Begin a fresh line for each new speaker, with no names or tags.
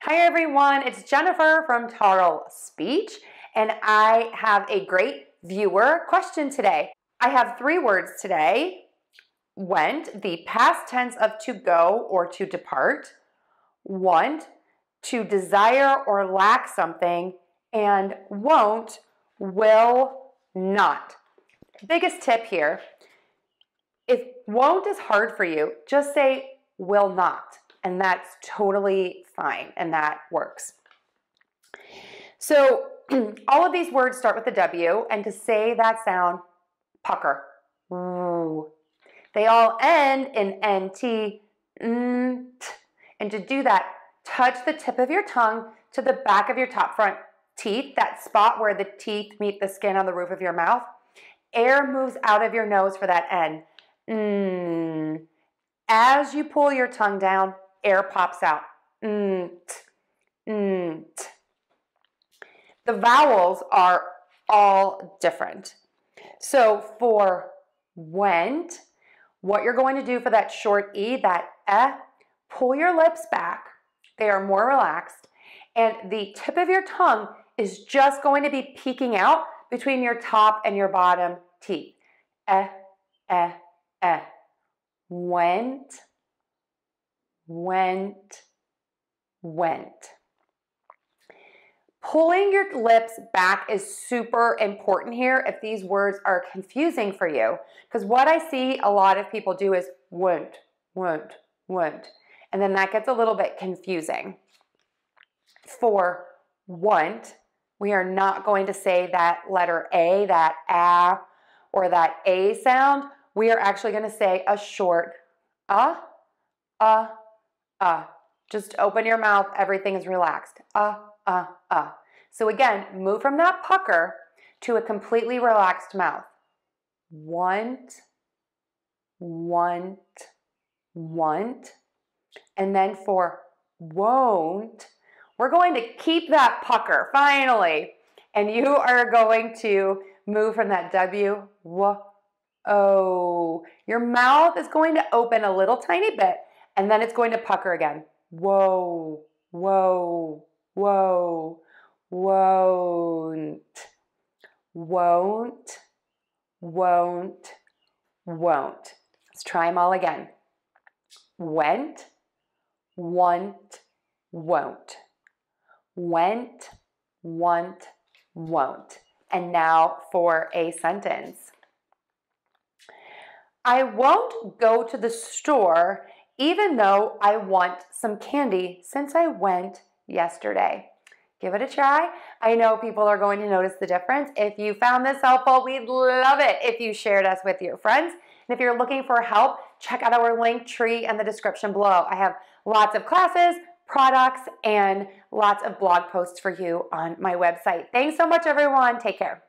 Hi everyone, it's Jennifer from Tarle Speech, and I have a great viewer question today. I have 3 words today: went, the past tense of to go or to depart; want, to desire or lack something; and won't, will not. Biggest tip here: if won't is hard for you, just say will not. And that's totally fine, and that works. So all of these words start with a W, and to say that sound, pucker. Ooh. They all end in NT, nt. And to do that, touch the tip of your tongue to the back of your top front teeth, that spot where the teeth meet the skin on the roof of your mouth. Air moves out of your nose for that N. As you pull your tongue down, air pops out. The vowels are all different. So for went, what you're going to do for that short E, that pull your lips back. They are more relaxed. And the tip of your tongue is just going to be peeking out between your top and your bottom teeth. Went, went, went. Pulling your lips back is super important here if these words are confusing for you, because what I see a lot of people do is went, went, went, and then that gets a little bit confusing. For want, we are not going to say that letter A, that A, or that A sound. We are actually going to say a short Just open your mouth. Everything is relaxed. So again, move from that pucker to a completely relaxed mouth. Want, want, want. And then for won't, we're going to keep that pucker, finally. And you are going to move from that W, oh. Your mouth is going to open a little tiny bit, and then it's going to pucker again. Whoa, whoa, whoa, won't, won't, won't, won't. Let's try them all again. Went, want, won't. Went, want, won't. And now for a sentence. I won't go to the store even though I want some candy since I went yesterday. Give it a try. I know people are going to notice the difference. If you found this helpful, we'd love it if you shared us with your friends. And if you're looking for help, check out our link tree in the description below. I have lots of classes, products, and lots of blog posts for you on my website. Thanks so much, everyone. Take care.